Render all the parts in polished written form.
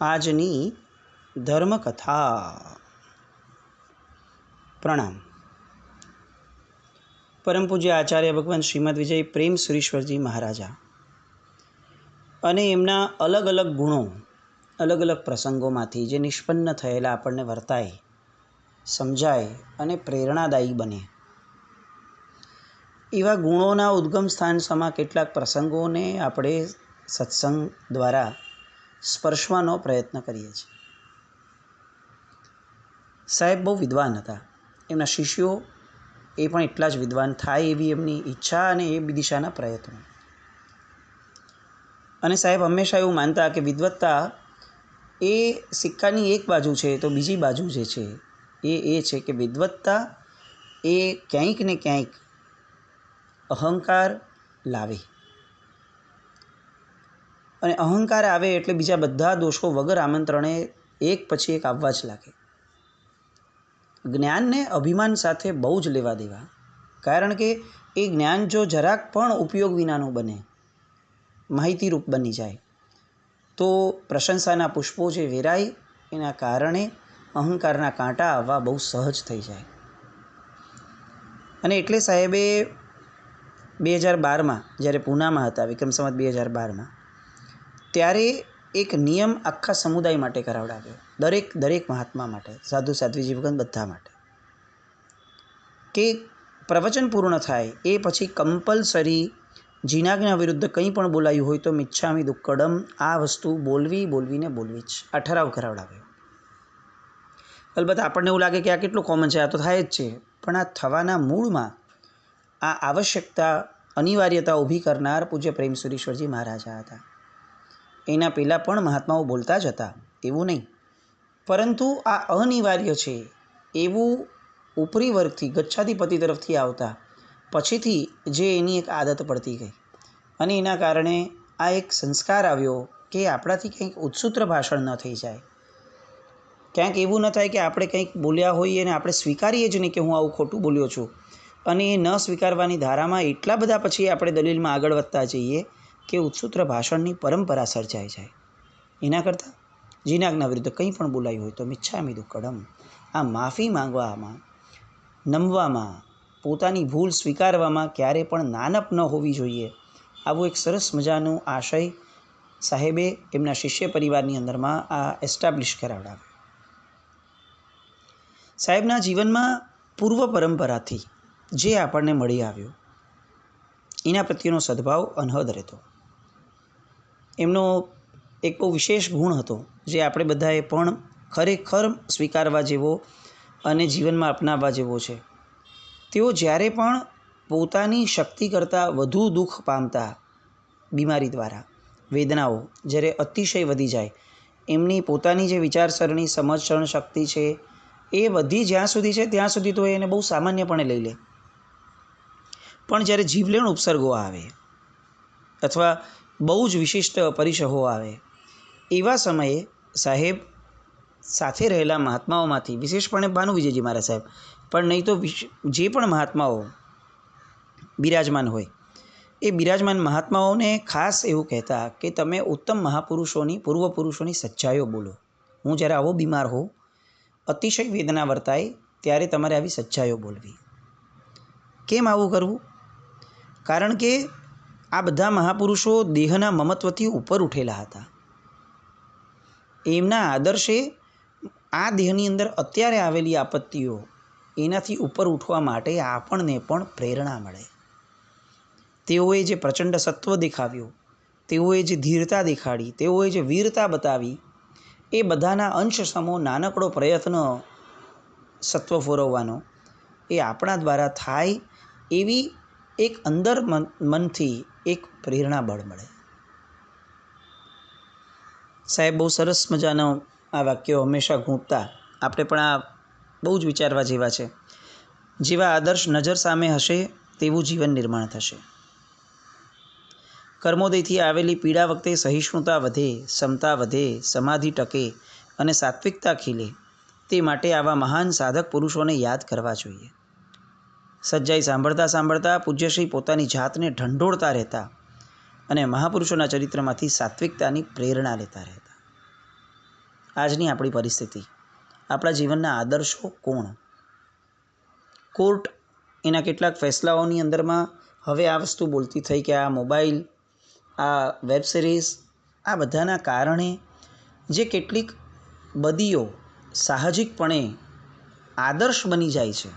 આજની ધર્મકથા. પ્રણામ. પરમ પૂજ્ય આચાર્ય ભગવાન શ્રીમદ વિજય પ્રેમ સુરીશ્વરજી મહારાજા અને એમના અલગ અલગ ગુણો અલગ અલગ પ્રસંગોમાંથી જે નિષ્પન્ન થયેલા આપણને વર્તાય, સમજાય અને પ્રેરણાદાયી બને એવા ગુણોના ઉદ્ગમ સ્થાન સમા કેટલાક પ્રસંગોને આપણે સત્સંગ દ્વારા સ્પર્શવાનો પ્રયત્ન કરીએ છીએ. સાહેબ બહુ વિદ્વાન હતા. એમના શિષ્યો એ પણ એટલા જ વિદ્વાન થાય એવી એમની ઈચ્છા અને એ દિશાના પ્રયત્નો. અને સાહેબ હંમેશા એવું માનતા કે વિદ્વત્તા એ સિક્કાની એક બાજુ છે, તો બીજી બાજુ જે છે એ છે કે વિદ્વત્તા એ ક્યાંક ને ક્યાંક અહંકાર લાવે, અને અહંકાર આવે એટલે બીજા બધા દોષો વગર આમંત્રણે એક પછી એક આવવા જ લાગે. જ્ઞાનને અભિમાન સાથે બહુ જ લેવા દેવા, કારણ કે એ જ્ઞાન જો જરાક પણ ઉપયોગ વિનાનું બને, માહિતીરૂપ બની જાય, તો પ્રશંસાના પુષ્પો જે વેરાય એના કારણે અહંકારના કાંટા આવવા બહુ સહજ થઈ જાય. અને એટલે સાહેબે 2012માં જ્યારે પૂનામાં હતા, વિક્રમ સંવત 2012માં, ત્યારે એક નિયમ આખા સમુદાય માટે કરાવડાવ્યો, દરેક મહાત્મા માટે, સાધુ સાધ્વીજી વગર બધા માટે, કે પ્રવચન પૂર્ણ થાય એ પછી કમ્પલસરી જીનાજ્ઞા વિરુદ્ધ કંઈ પણ બોલાયું હોય તો મિચ્છામી દુક્કડમ, આ વસ્તુ બોલવી જ. આ ઠરાવ કરાવડાવ્યો. અલબત્ત આપણને એવું લાગે કે આ કેટલું કોમન છે, આ તો થાય જ છે, પણ આ થવાના મૂળમાં આ આવશ્યકતા, અનિવાર્યતા ઊભી કરનાર પૂજ્ય પ્રેમ સુરીશ્વરજી મહારાજા હતા. એના પહેલાં પણ મહાત્માઓ બોલતા જ હતા, એવું નહીં, પરંતુ આ અનિવાર્ય છે એવું ઉપરી વર્ગથી, ગચ્છાધિપતિ તરફથી આવતા પછીથી જે એની એક આદત પડતી ગઈ, અને એના કારણે આ એક સંસ્કાર આવ્યો કે આપણાથી કંઈક ઉત્સૂત્ર ભાષણ ન થઈ જાય, ક્યાંક એવું ન થાય કે આપણે કંઈક બોલ્યા હોઈએ અને આપણે સ્વીકારીએ જ નહીં કે હું આવું ખોટું બોલ્યો છું, અને એ ન સ્વીકારવાની ધારામાં એટલા બધા પછી આપણે દલીલમાં આગળ વધતા જઈએ કે ઉત્સૂત્ર ભાષણની પરંપરા સર્જાઈ જાય. એના કરતાં જીનાજ્ઞા વિરુદ્ધ કંઈ પણ બોલાયું હોય તો મિચ્છામી દુક્કડમ, આ માફી માંગવામાં, નમવામાં, પોતાની ભૂલ સ્વીકારવામાં ક્યારે પણ નાનપ ન હોવી જોઈએ, આવું એક સરસ મજાનું આશય સાહેબે એમના શિષ્ય પરિવારની અંદરમાં આ એસ્ટાબ્લિશ કરાવડાવ્યો. સાહેબના જીવનમાં પૂર્વ પરંપરાથી જે આપણને મળી આવ્યું એના પ્રત્યેનો સદભાવ અનહદ રહેતો. એમનો એક બહુ વિશેષ ગુણ હતો જે આપણે બધાએ પણ ખરેખર સ્વીકારવા જેવો અને જીવનમાં અપનાવવા જેવો છે. તેઓ જ્યારે પણ પોતાની શક્તિ કરતાં વધુ દુઃખ પામતા, બીમારી દ્વારા, વેદનાઓ જ્યારે અતિશય વધી જાય, એમની પોતાની જે વિચારસરણી, સમજણ શક્તિ છે એ વધી જ્યાં સુધી છે ત્યાં સુધી તો એને બહુ સામાન્યપણે લઈ લે, પણ જ્યારે જીવલેણ ઉપસર્ગો આવે અથવા બહુ જ વિશિષ્ટ પરિસહો આવે, એવા સમયે સાહેબ સાથે રહેલા મહાત્માઓમાંથી, વિશેષપણે ભાનુ વિજયજી મહારાજ સાહેબ, પણ નહીં તો જે પણ મહાત્માઓ બિરાજમાન હોય એ બિરાજમાન મહાત્માઓને ખાસ એવું કહેતા કે તમે ઉત્તમ મહાપુરુષોની, પૂર્વ પુરુષોની સચ્ચાઈઓ બોલો. હું જ્યારે આવો બીમાર હોઉં, અતિશય વેદના વર્તાય, ત્યારે તમારે આવી સચ્ચાઈઓ બોલવી. કેમ આવું કરવું? કારણ કે આ બધા મહાપુરુષો દેહના મમત્વથી ઉપર ઉઠેલા હતા. એમના આદર્શે આ દેહની અંદર અત્યારે આવેલી આપત્તિઓ, એનાથી ઉપર ઉઠવા માટે આપણને પણ પ્રેરણા મળે. તેઓએ જે પ્રચંડ સત્વ દેખાવ્યું, તેઓએ જે ધીરતા દેખાડી, તેઓએ જે વીરતા બતાવી, એ બધાના અંશ સમો નાનકડો પ્રયત્ન સત્વ ફોરવવાનો એ આપણા દ્વારા થાય એવી એક અંદર મનથી એક પ્રેરણા બળ મળે. સાહેબ બહુ સરસ મજાનો આ વાક્યો હંમેશા ગૂંથતા. આપણે પણ આ બહુ જ વિચારવા જેવા છે. જેવા આદર્શ નજર સામે હશે તેવું જીવન નિર્માણ થશે. કર્મોદયથી આવેલી પીડા વખતે સહિષ્ણુતા વધે, ક્ષમતા વધે, સમાધિ ટકે અને સાત્વિકતા ખીલે, તે માટે આવા મહાન સાધક પુરુષોને યાદ કરવા જોઈએ. સચ્ચાઈ સાંભળતા સાંભળતા પૂજ્યશ્રી પોતાની જાતને ઢંઢોળતા રહેતા અને મહાપુરુષોના ચરિત્રમાંથી સાત્વિકતાની પ્રેરણા લેતા રહેતા. આજની આપણી પરિસ્થિતિ, આપણા જીવનના આદર્શો કોણ? કોર્ટ એના કેટલાક ફેસલાઓની અંદરમાં હવે આ વસ્તુ બોલતી થઈ કે આ મોબાઈલ, આ વેબ સિરીઝ, આ બધાના કારણે જે કેટલીક બદીઓ સાહજિકપણે આદર્શ બની જાય છે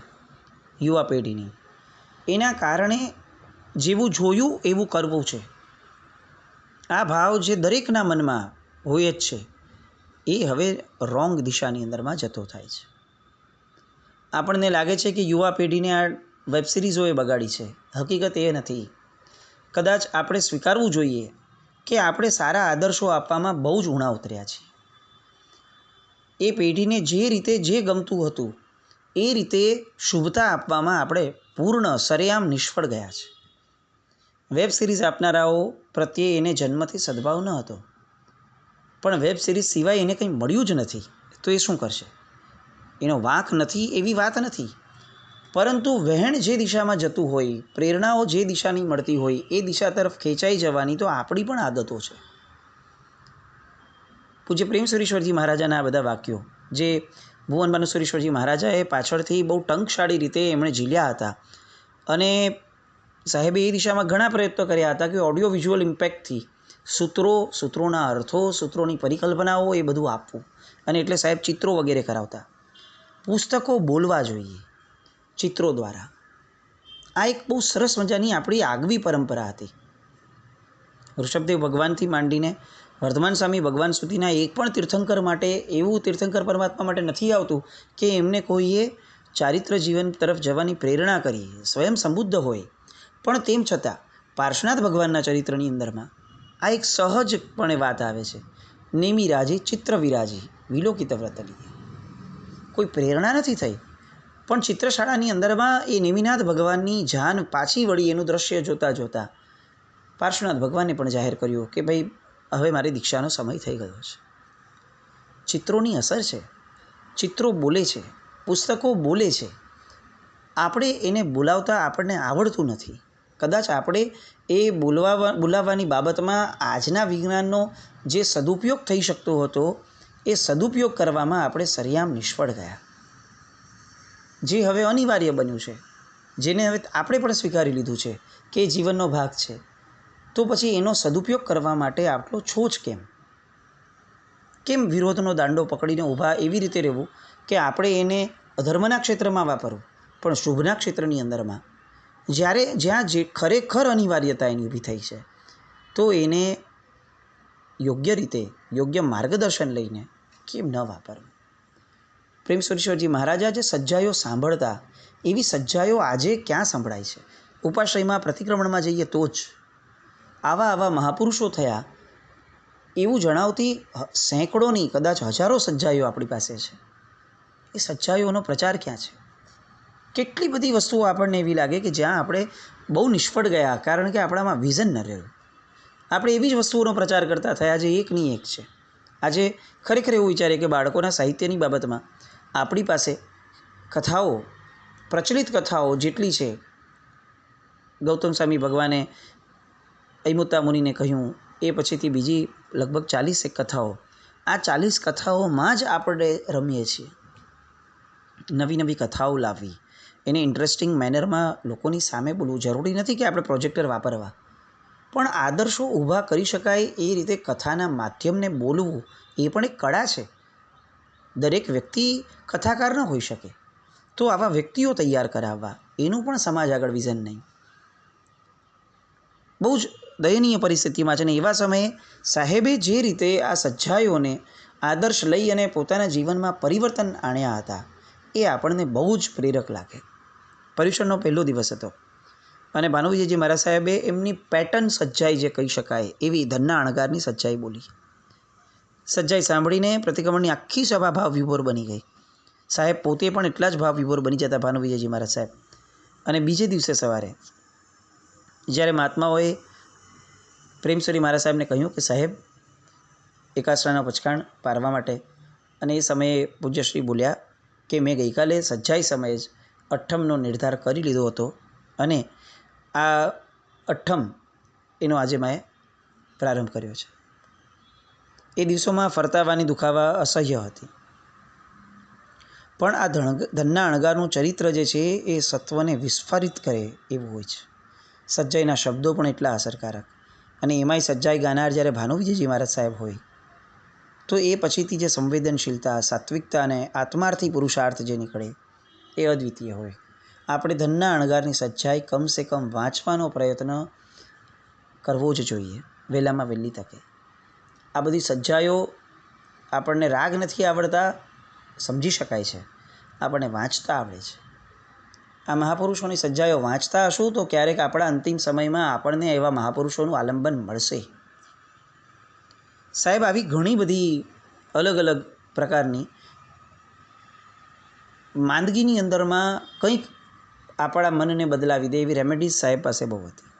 યુવા પેઢીની, એના કારણે જેવું જોયું એવું કરવું છે, આ ભાવ જે દરેકના મનમાં હોય જ છે, એ હવે રોંગ દિશાની અંદરમાં જતો થાય છે. આપણને લાગે છે કે યુવા પેઢીને આ વેબ સિરીઝોએ બગાડી છે. હકીકત એ નથી. કદાચ આપણે સ્વીકારવું જોઈએ કે આપણે સારા આદર્શો આપવામાં બહુ જ ઊણા ઉતર્યા છીએ. એ પેઢીને જે રીતે જે ગમતું હતું એ રીતે શુભતા આપવામાં આપણે પૂર્ણ સરેઆમ નિષ્ફળ ગયા છે. વેબ સિરીઝ આપનારાઓ પ્રત્યે એને જન્મથી સદભાવ ન હતો, પણ વેબ સિરીઝ સિવાય એને કંઈ મળ્યું જ નથી તો એ શું કરશે? એનો વાંક નથી એવી વાત નથી, પરંતુ વહેણ જે દિશામાં જતું હોય, પ્રેરણાઓ જે દિશાની મળતી હોય એ દિશા તરફ ખેંચાઈ જવાની તો આપણી પણ આદતો છે. પૂજ્ય પ્રેમ સુરેશ્વરજી મહારાજાના આ બધા વાક્યો જે ભુવનભાનુ સુરેશ્વરજી મહારાજાએ પાછળથી બહુ ટંકશાળી રીતે એમણે ઝીલ્યા હતા, અને સાહેબે એ દિશામાં ઘણા પ્રયત્નો કર્યા હતા કે ઓડિયો વિઝ્યુઅલ ઇમ્પેક્ટથી સૂત્રોના અર્થો, સૂત્રોની પરિકલ્પનાઓ એ બધું આપવું, અને એટલે સાહેબ ચિત્રો વગેરે કરાવતા. પુસ્તકો બોલવા જોઈએ ચિત્રો દ્વારા. આ એક બહુ સરસ મજાની આપણી આગવી પરંપરા હતી. ઋષભદેવ ભગવાનથી માંડીને વર્ધમાન સ્વામી ભગવાન સુધીના એક પણ તીર્થંકર માટે એવું તીર્થંકર પરમાત્મા માટે નથી આવતું કે એમને કોઈએ ચારિત્ર જીવન તરફ જવાની પ્રેરણા કરી, સ્વયં સંબુદ્ધ હોય, પણ તેમ છતાં પાર્શ્વનાથ ભગવાનના ચરિત્રની અંદરમાં આ એક સહજપણે વાત આવે છે. નેમી રાજી ચિત્ર વિરાજી વિલોકિત વ્રતલી. કોઈ પ્રેરણા નથી થઈ, પણ ચિત્રશાળાની અંદરમાં એ નેમિનાથ ભગવાનની જાન પાછી વળી એનું દ્રશ્ય જોતાં જોતાં પાર્શ્વનાથ ભગવાને પણ જાહેર કર્યું કે ભાઈ હવે મારી દીક્ષાનો સમય થઈ ગયો છે. ચિત્રોની અસર છે, ચિત્રો બોલે છે, પુસ્તકો બોલે છે. આપણે એને બોલાવતા આપણને આવડતું નથી. કદાચ આપણે એ બોલાવવાની બાબતમાં આજના વિજ્ઞાનનો જે સદુપયોગ થઈ શકતો હતો એ સદુપયોગ કરવામાં આપણે સરેઆમ નિષ્ફળ ગયા. જે હવે અનિવાર્ય બન્યું છે, જેને હવે આપણે પણ સ્વીકારી લીધું છે કે એ જીવનનો ભાગ છે, તો પછી એનો સદુપયોગ કરવા માટે આટલો છોછ કેમ? કેમ વિરોધનો દાંડો પકડીને ઊભા એવી રીતે રહેવું કે આપણે એને અધર્મના ક્ષેત્રમાં વાપરવું, પણ શુભના ક્ષેત્રની અંદરમાં જ્યાં જે ખરેખર અનિવાર્યતા એની ઊભી થઈ છે, તો એને યોગ્ય રીતે યોગ્ય માર્ગદર્શન લઈને કેમ ન વાપરવું? પ્રેમ સુરેશ્વરજી મહારાજા જે સજ્જાઈઓ સાંભળતા, એવી સજ્જાઈઓ આજે ક્યાં સંભળાય છે? ઉપાશ્રયમાં પ્રતિક્રમણમાં જઈએ તો જ આવા મહાપુરુષો થયા એવું જણાવતી સેંકડોની, કદાચ હજારો સજ્જાઈઓ આપણી પાસે છે. એ સજ્જાઈઓનો પ્રચાર ક્યાં છે? કેટલી બધી વસ્તુઓ આપણને એવી લાગે કે જ્યાં આપણે બહુ નિષ્ફળ ગયા, કારણ કે આપણામાં વિઝન ન રહ્યું. આપણે એવી જ વસ્તુઓનો પ્રચાર કરતા થયા જે એકની એક છે. આજે ખરેખર એવું વિચારીએ કે બાળકોના સાહિત્યની બાબતમાં આપણી પાસે કથાઓ, પ્રચલિત કથાઓ જેટલી છે, ગૌતમ સ્વામી ભગવાને અયમુત્તા મુનિને કહ્યું, એ પછીથી બીજી લગભગ 40 કથાઓ, આ 40 કથાઓમાં જ આપણે રમીએ છીએ. નવી કથાઓ લાવવી, એને ઇન્ટરેસ્ટિંગ મેનરમાં લોકોની સામે બોલવું. જરૂરી નથી કે આપણે પ્રોજેક્ટર વાપરવા, પણ આદર્શો ઊભા કરી શકાય એ રીતે કથાના માધ્યમને બોલવું એ પણ એક કળા છે. દરેક વ્યક્તિ કથાકાર ન હોઈ શકે, તો આવા વ્યક્તિઓ તૈયાર કરાવવા, એનું પણ સમાજ આગળ વિઝન નહીં. બહુ જ દયનીય પરિસ્થિતિમાં છે. ને એવા સમયે સાહેબે જે રીતે આ સજ્જાઈઓને આદર્શ લઈ અને પોતાના જીવનમાં પરિવર્તન આણ્યા હતા, એ આપણને બહુ જ પ્રેરક લાગે. પર્યુષણનો પહેલો દિવસ હતો અને ભાનુવિજયજી મહારાજ સાહેબે એમની પેટર્ન સજ્જાઈ જે કહી શકાય એવી ધનના અણગારની સજ્જાઈ બોલી. સજ્જાઈ સાંભળીને પ્રતિક્રમણની આખી સભા ભાવ વિભોર બની ગઈ. સાહેબ પોતે પણ એટલા જ ભાવ વિભોર બની જતા, ભાનુવિજયજી મહારાજ સાહેબ. અને બીજે દિવસે સવારે જ્યારે મહાત્માઓએ પ્રેમસુરી મહારાજ સાહેબને કહ્યું કે સાહેબ એકાસરાના પચકાણ પારવા માટે, અને એ સમયે પૂજ્યશ્રી બોલ્યા કે મેં ગઈકાલે સજ્જાઈ સમયે જ અઠ્ઠમનો નિર્ધાર કરી લીધો હતો, અને આ અઠ્ઠમ એનો આજે મેં પ્રારંભ કર્યો છે. એ દિવસોમાં ફરતાવાની દુખાવા અસહ્ય હતી. પણ આ ધનના અણગારનું ચરિત્ર જે છે એ સત્વને વિસ્ફારિત કરે એવું હોય છે. સજ્જાઈના શબ્દો પણ એટલા અસરકારક, અને એમાંય સજ્જાઈ ગાનાર જ્યારે ભાનુવિજયજી મહારાજ સાહેબ હોય તો એ પછીથી જે સંવેદનશીલતા, સાત્વિકતા અને આત્માર્થી પુરુષાર્થ જે નીકળે એ અદ્વિતીય હોય. આપણે ધનના અણગારની સજ્જાઈ કમસે કમ વાંચવાનો પ્રયત્ન કરવો જ જોઈએ વહેલામાં વહેલી તકે. આ બધી સજ્જાઈઓ આપણને રાગ નથી આવડતા સમજી શકાય છે, આપણને વાંચતા આવડે છે. આ મહાપુરુષોની સજ્જાઈઓ વાંચતા હશું તો ક્યારેક આપણા અંતિમ સમયમાં આપણને એવા મહાપુરુષોનું આલંબન મળશે. સાહેબ આવી ઘણી બધી અલગ અલગ પ્રકારની માંદગીની અંદરમાં કંઈક આપણા મનને બદલાવી દે એવી રેમેડીઝ સાહેબ પાસે બહુ હતી.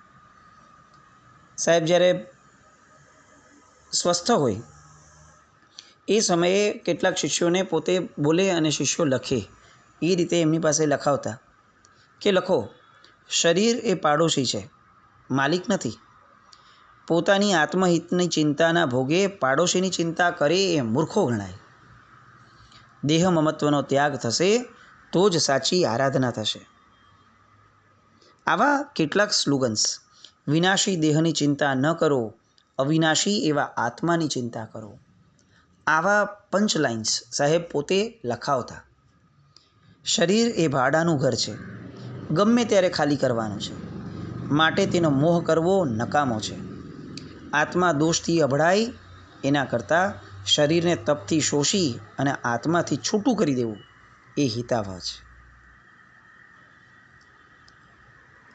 સાહેબ જ્યારે સ્વસ્થ હોય એ સમયે કેટલાક શિષ્યોને પોતે બોલે અને શિષ્યો લખે એ રીતે એમની પાસે લખાવતા કે લખો, શરીર એ પાડોશી છે, માલિક નથી. પોતાની આત્મહિતની ચિંતાના ભોગે પાડોશીની ચિંતા કરે એ મૂર્ખો ગણાય. દેહ મમત્વનો ત્યાગ થશે તો જ સાચી આરાધના થશે. આવા કેટલાક સ્લોગન્સ, વિનાશી દેહની ચિંતા ન કરો, અવિનાશી એવા આત્માની ચિંતા કરો, આવા પંચલાઇન્સ સાહેબ પોતે લખાવતા. શરીર એ ભાડાનું ઘર છે, ગમે ત્યારે ખાલી કરવાનું છે, માટે તેનો મોહ કરવો નકામો છે. આત્મા દોષથી અભડાય એના કરતાં શરીરને તપથી શોષી અને આત્માથી છૂટું કરી દેવું એ હિતાવહ છે.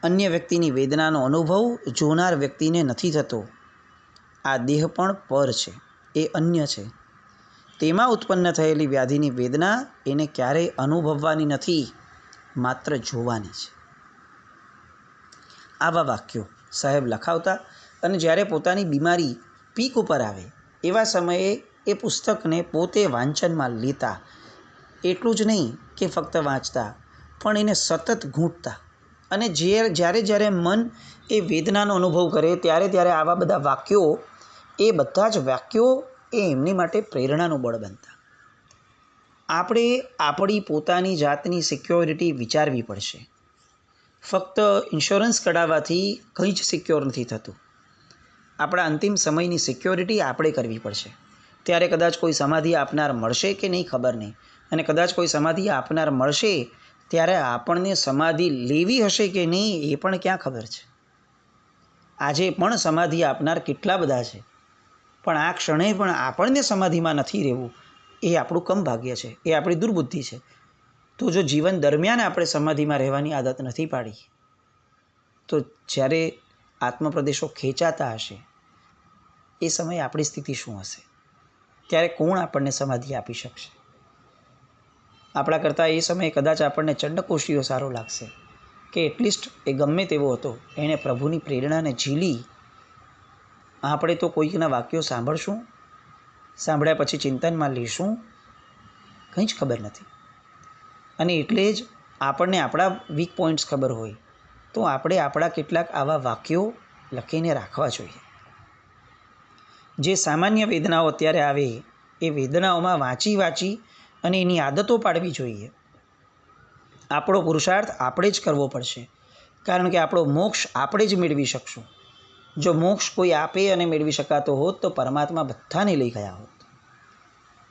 અન્ય વ્યક્તિની વેદનાનો અનુભવ જોનાર વ્યક્તિને નથી થતો. આ દેહ પણ પર છે, એ અન્ય છે. તેમાં ઉત્પન્ન થયેલી વ્યાધિની વેદના એને ક્યારેય અનુભવવાની નથી, માત્ર જોવાની છે. આવા વાક્યો સાહેબ લખાવતા, અને જ્યારે પોતાની બીમારી પીક ઉપર આવે એવા સમયે એ પુસ્તકને પોતે વાંચનમાં લેતા. એટલું જ નહીં કે ફક્ત વાંચતા, પણ એને સતત ઘૂંટતા. અને જ્યારે મન એ વેદનાનો અનુભવ કરે ત્યારે આવા બધા વાક્યો, એ બધા જ વાક્યો એ એમની માટે પ્રેરણાનું બળ બનતા. આપણે આપણી પોતાની જાતની સિક્યોરિટી વિચારવી પડશે. ફક્ત ઇન્સ્યોરન્સ કઢાવવાથી કંઈ જ સિક્યોર નથી થતું. આપણા અંતિમ સમયની સિક્યોરિટી આપણે કરવી પડશે. ત્યારે કદાચ કોઈ સમાધિ આપનાર મળશે કે નહીં ખબર નહીં, અને કદાચ કોઈ સમાધિ આપનાર મળશે ત્યારે આપણને સમાધિ લેવી હશે કે નહીં એ પણ ક્યાં ખબર છે. આજે પણ સમાધિ આપનાર કેટલા બધા છે, પણ આ ક્ષણે પણ આપણને સમાધિમાં નથી રહેવું એ આપણું કમ ભાગ્ય છે, એ આપણી દુર્બુદ્ધિ છે. તો જો જીવન દરમિયાન આપણે સમાધિમાં રહેવાની આદત નથી પાડી, તો જ્યારે આત્મપ્રદેશો ખેંચાતા હશે એ સમયે આપણી સ્થિતિ શું હશે? ત્યારે કોણ આપણને સમાધિ આપી શકશે? આપણા કરતાં એ સમયે કદાચ આપણને ચંડકોશીઓ સારો લાગશે કે એટલીસ્ટ એ ગમે તેવો હતો, એણે પ્રભુની પ્રેરણાને ઝીલી. આપણે તો કોઈકના વાક્યો સાંભળશું, સાંભળ્યા પછી ચિંતનમાં લઈશું, કંઈ જ ખબર નથી. અને એટલે જ આપણને આપણા વીક પોઈન્ટ્સ ખબર હોય તો આપણે આપણા કેટલાક આવા વાક્યો લખીને રાખવા જોઈએ. જે સામાન્ય વેદનાઓ અત્યારે આવે એ વેદનાઓમાં વાંચી અને એની આદતો પાડવી જોઈએ. આપણો પુરુષાર્થ આપણે જ કરવો પડશે, કારણ કે આપણો મોક્ષ આપણે જ મેળવી શકશું. જો મોક્ષ કોઈ આપે અને મેળવી શકાતો હોત તો પરમાત્મા બધાને લઈ ગયા હોત.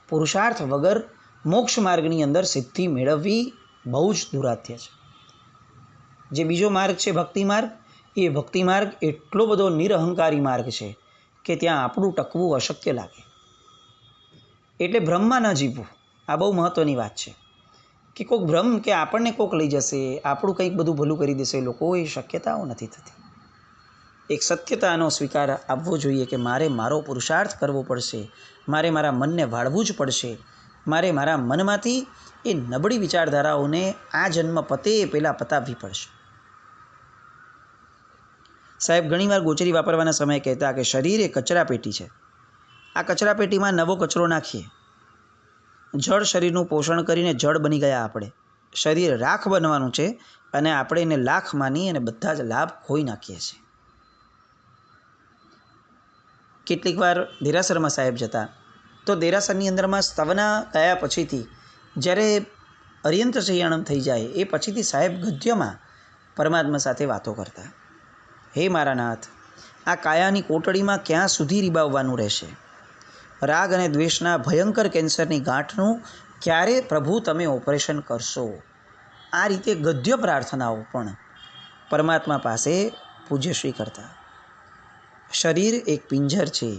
પુરુષાર્થ વગર મોક્ષ માર્ગની અંદર સિદ્ધિ મેળવવી બહુ જ દુરાધ્ય છે. જે બીજો માર્ગ છે ભક્તિ માર્ગ, એ ભક્તિ માર્ગ એટલો બધો નિરહંકારી માર્ગ છે કે ત્યાં આપણું ટકવું અશક્ય લાગે. એટલે ભ્રમમાં ન જીવવું, આ બહુ મહત્ત્વની વાત છે. કે કોઈક ભ્રમ કે આપણને કોઈક લઈ જશે, આપણું કંઈક બધું ભલું કરી દેશે લોકો, એ શક્યતાઓ નથી થતી. એક સત્યતાનો સ્વીકાર આપવો જોઈએ કે મારે મારો પુરુષાર્થ કરવો પડશે, મારે મારા મનને વાળવું જ પડશે, મારે મારા મનમાંથી એ નબળી વિચારધારાઓને આ જન્મ પતે પહેલાં પતાવવી પડશે. સાહેબ ઘણીવાર ગોચરી વાપરવાના સમયે કહેતા કે શરીર એ કચરાપેટી છે. આ કચરાપેટીમાં નવો કચરો નાખીએ. જળ શરીરનું પોષણ કરીને જળ બની ગયા આપણે. શરીર રાખ બનવાનું છે અને આપણે એને લાખ માની અને બધા જ લાભ ખોઈ નાખીએ છીએ. કેટલીક વાર દેરાસરમાં સાહેબ જતા, તો દેરાસરની અંદરમાં સ્તવના ગયા પછીથી જ્યારે અર્યંત શય્યાણમ થઈ જાય એ પછીથી સાહેબ ગદ્યમાં પરમાત્મા સાથે વાતો કરતા. હે મારા નાથ, આ કાયાની કોટડીમાં ક્યાં સુધી રીબાવવાનું રહેશે? રાગ અને દ્વેષના ભયંકર કેન્સરની ગાંઠનું ક્યારે પ્રભુ તમે ઓપરેશન કરશો? આ રીતે ગદ્ય પ્રાર્થનાઓ પણ પરમાત્મા પાસે પૂજ્યશ્રી કરતા. શરીર એક પિંજર છે,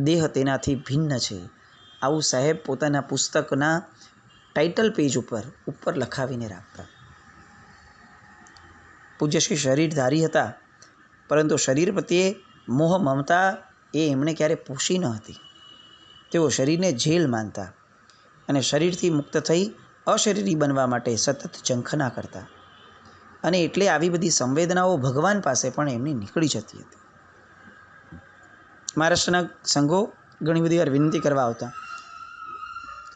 દેહ તેનાથી ભિન્ન છે, આવું સાહેબ પોતાના પુસ્તકના ટાઇટલ પેજ ઉપર લખાવીને રાખતા. પૂજ્યશ્રી શરીરધારી હતા, પરંતુ શરીર પ્રત્યે મોહ મમતા એ એમણે ક્યારે પોષી ન હતી. તેઓ શરીરને જેલ માનતા અને શરીરથી મુક્ત થઈ અશરીરી બનવા માટે સતત ઝંખના કરતા. અને એટલે આવી બધી સંવેદનાઓ ભગવાન પાસે પણ એમની નીકળી જતી હતી. મહારાષ્ટ્રના સંઘો ઘણી બધી વાર વિનંતી કરવા આવતા.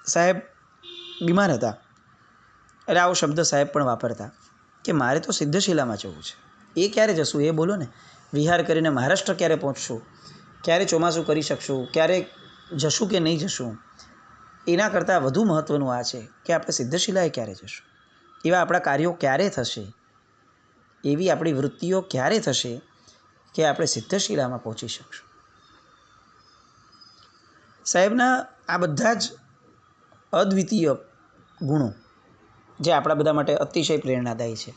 સાહેબ બીમાર હતા એટલે આવો શબ્દ સાહેબ પણ વાપરતા કે મારે તો સિદ્ધશિલામાં જવું છે. એ ક્યારે જશું એ બોલો ને? વિહાર કરીને મહારાષ્ટ્ર ક્યારે પહોંચશું? ક્યારે ચોમાસું કરી શકશું? ક્યારે જશું કે નહીં જશું? એના કરતાં વધુ મહત્ત્વનું આ છે કે આપણે સિદ્ધશિલાએ ક્યારે જશું? એવા આપણા કાર્યો ક્યારે થશે? એવી આપણી વૃત્તિઓ ક્યારે થશે કે આપણે સિદ્ધશિલામાં પહોંચી શકશું? સાહેબના આ બધા જ અદ્વિતીય ગુણો જે આપણા બધા માટે અતિશય પ્રેરણાદાયી છે,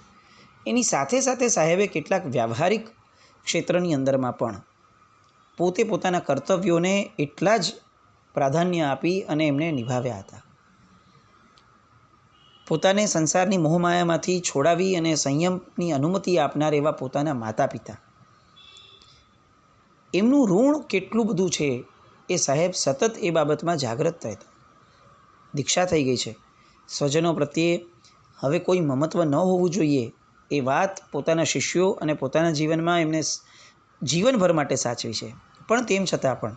એની સાથે સાથે સાહેબે કેટલાક વ્યવહારિક ક્ષેત્રની અંદરમાં પણ પોતે પોતાના કર્તવ્યોને એટલા જ પ્રાધાન્ય આપી અને એમને નિભાવ્યા હતા. પોતાને સંસારની મોહમાયામાંથી છોડાવી અને સંયમની અનુમતિ આપનાર એવા પોતાના માતા પિતા, એમનું ઋણ કેટલું બધું છે એ સાહેબ સતત એ બાબતમાં જાગૃત રહેતા. દીક્ષા થઈ ગઈ છે, સ્વજનો પ્રત્યે હવે કોઈ મમત્વ ન હોવું જોઈએ એ વાત પોતાના શિષ્યો અને પોતાના જીવનમાં એમને જીવનભર માટે સાચવી છે. પણ તેમ છતાં પણ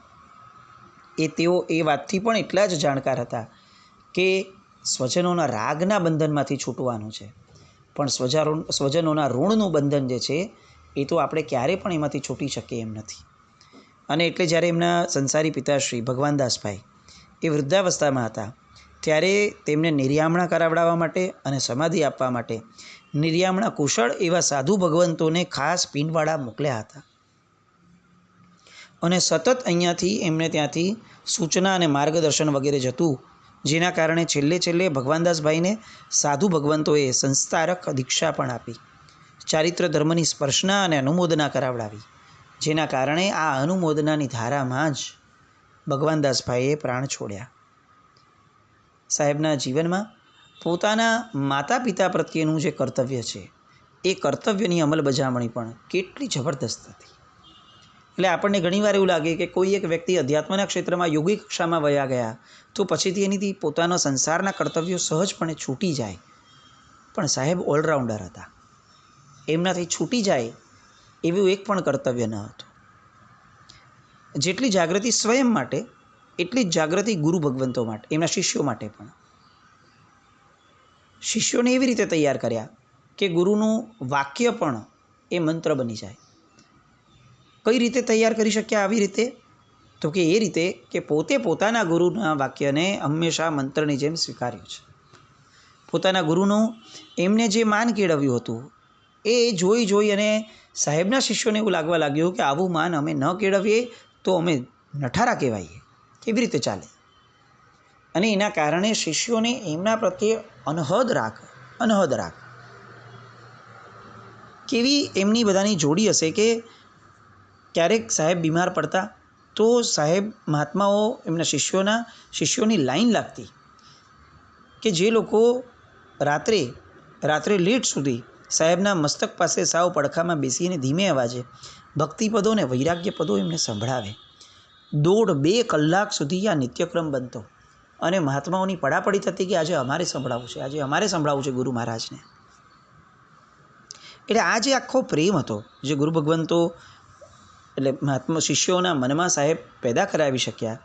તેઓ એ વાતથી પણ એટલા જ જાણકાર હતા કે સ્વજનોના રાગના બંધનમાંથી છૂટવાનું છે, પણ સ્વજનોના ઋણનું બંધન જે છે એ તો આપણે ક્યારે પણ એમાંથી છૂટી શકીએ એમ નથી. અને એટલે જ્યારે એમના સંસારી પિતાશ્રી ભગવાનદાસભાઈ એ વૃદ્ધાવસ્થામાં હતા, ત્યારે તેમને નિર્યામણા કરાવડાવવા માટે અને સમાધિ આપવા માટે નિર્યામણા કુશળ એવા સાધુ ભગવંતોને ખાસ પીનવાડા મોકલ્યા હતા. અને સતત અહીંયાથી એમને ત્યાંથી સૂચના અને માર્ગદર્શન વગેરે જતું, જેના કારણે છેલ્લે ભગવાનદાસભાઈને સાધુ ભગવંતોએ સંસ્તારક દીક્ષા પણ આપી, ચારિત્ર ધર્મની સ્પર્શના અને અનુમોદના કરાવડાવી, જેના કારણે આ અનુમોદનાની ધારામાં જ ભગવાનદાસભાઈએ પ્રાણ છોડ્યા. સાહેબના જીવનમાં પોતાના માતા પિતા પ્રત્યેનું જે કર્તવ્ય છે એ કર્તવ્યની અમલબજાવણી પણ કેટલી જબરદસ્ત હતી. એટલે આપણને ઘણીવાર એવું લાગે કે કોઈ એક વ્યક્તિ અધ્યાત્મના ક્ષેત્રમાં યોગી કક્ષામાં વયા ગયા તો પછીથી એનીથી પોતાના સંસારના કર્તવ્યો સહજપણે છૂટી જાય. પણ સાહેબ ઓલરાઉન્ડર હતા, એમનાથી છૂટી જાય એવું એક પણ કર્તવ્ય ન હતું. જેટલી જાગૃતિ સ્વયં માટે એટલી જ જાગૃતિ ગુરુ ભગવંતો માટે, એમના શિષ્યો માટે પણ. શિષ્યોને એવી રીતે તૈયાર કર્યા કે ગુરુનું વાક્ય પણ એ મંત્ર બની જાય. કઈ રીતે તૈયાર કરી શક્યા આવી રીતે? તો કે એ રીતે કે પોતે પોતાના ગુરુના વાક્યને હંમેશા મંત્રની જેમ સ્વીકાર્યું છે. પોતાના ગુરુનું એમને જે માન કેળવ્યું હતું એ જોઈ અને સાહેબના શિષ્યોને એવું લાગવા લાગ્યું કે આવું માન અમે ન કેળવીએ તો અમે નઠારા કહેવાઈએ, કેવી રીતે ચાલે? અને એના કારણે શિષ્યોને એમના પ્રત્યે અનહદ રાખ. કેવી એમની બધાની જોડી હશે કે ક્યારેક સાહેબ બીમાર પડતા તો સાહેબ મહાત્માઓ એમના શિષ્યોની લાઈન લાગતી કે જે લોકો રાત્રે લેટ સુધી સાહેબના મસ્તક પાસે સાવ પડખામાં બેસીને ધીમે અવાજે ભક્તિપદો ને વૈરાગ્ય પદો એમને સંભળાવે. 1.5-2 કલાક સુધી આ નિત્યક્રમ બનતો અને મહાત્માઓની પડાપડી થતી કે આજે અમારે સંભળાવવું છે ગુરુ મહારાજને. એટલે આ જે આખો પ્રેમ હતો જે ગુરુ ભગવંતો એટલે મહાત્મા શિષ્યોના મનમાં સાહેબ પેદા કરાવી શક્યા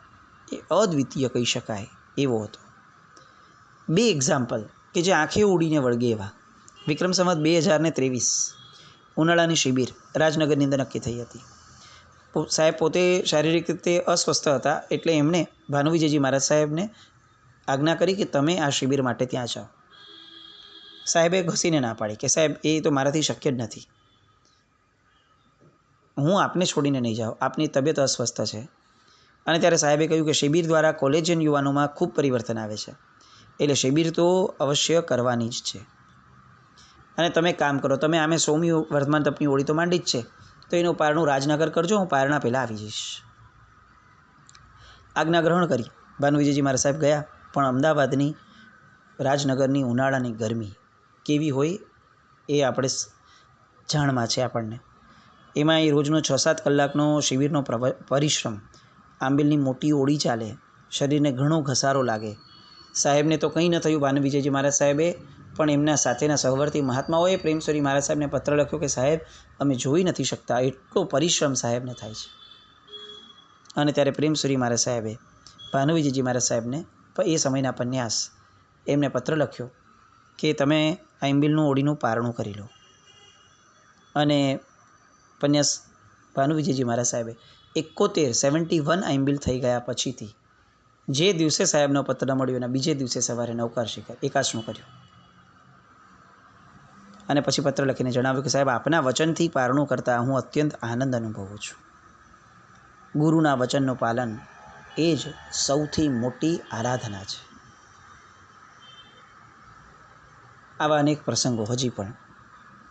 એ અદ્વિતીય કહી શકાય એવો હતો. 2 એક્ઝામ્પલ કે જે આંખે ઉડીને વળગે એવા. વિક્રમ સંવત 2023 ઉનાળાની શિબિર રાજનગરની અંદર નક્કી થઈ હતી. સાહેબ પોતે શારીરિક રીતે અસ્વસ્થ હતા, એટલે એમણે ભાનુવિજયજી મહારાજ સાહેબને આજ્ઞા કરી કે તમે આ શિબિર માટે ત્યાં જાઓ. સાહેબે ઘસીને ના પાડી કે સાહેબ એ તો મારાથી શક્ય જ નથી, હું આપને છોડીને નહીં જાઉં, આપની તબિયત અસ્વસ્થ છે. અને ત્યારે સાહેબે કહ્યું કે શિબિર દ્વારા કોલેજિયન યુવાનોમાં ખૂબ પરિવર્તન આવે છે, એટલે શિબિર તો અવશ્ય કરવાની જ છે. અને તમે કામ કરો, તમે આમે 100મી વર્ધમાન તપની ઓળી તો માંડી જ છે, તો એનું પારણું રાજનગર કરજો, હું પારણા પહેલાં આવી જઈશ. આજ્ઞા ગ્રહણ કરી ભાનુવિજયજી મહારાજ સાહેબ ગયા. પણ અમદાવાદની રાજનગરની ઉનાળાની ગરમી કેવી હોય એ આપણે જાણમાં છે આપણને. એમાં એ રોજનો 6-7 કલાકનો શિબિરનો પરિશ્રમ, આંબિલની મોટી ઓળી ચાલે, શરીરને ઘણો ઘસારો લાગે. સાહેબને તો કંઈ ન થયું ભાનુવિજયજી મહારાજ સાહેબે, પણ એમના સાથેના સહવર્તી મહાત્માઓએ પ્રેમસ્વરી મહારાજ સાહેબને પત્ર લખ્યો કે સાહેબ અમે જોઈ નથી શકતા, એટલો પરિશ્રમ સાહેબને થાય છે. અને ત્યારે પ્રેમસ્વરી મહારાજ સાહેબે ભાનુવિજયજી મહારાજ સાહેબને એ સમયના પન્યાસ એમને પત્ર લખ્યો કે તમે આંબિલનું ઓળીનું પારણું કરી લો. અને પન્યાસ ભાનુવિજયજી મહારાજ સાહેબે 71 આંબિલ થઈ ગયા પછીથી જે દિવસે સાહેબનો પત્ર મળ્યો એના બીજે દિવસે સવારે નવકાર શિખર એકાદશનું કર્યું. અને પછી પત્ર લખીને જણાવ્યું કે સાહેબ આપના વચનથી પારણું કરતાં હું અત્યંત આનંદ અનુભવું છું. ગુરુના વચનનું પાલન એ જ સૌથી મોટી આરાધના છે. આવા અનેક પ્રસંગો હજી પણ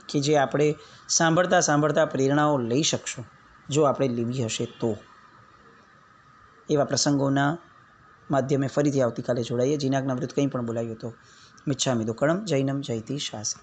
કે જે આપણે સાંભળતા સાંભળતા પ્રેરણાઓ લઈ શકશું, જો આપણે લેવી હશે તો. એવા પ્રસંગોના માધ્યમે ફરીથી આવતીકાલે જોડાઈએ. જીનાજ્ઞામૃત કંઈ પણ બોલાયું તો મિચ્છામિ દુક્કડમ. જૈનમ જયતિ શાસન.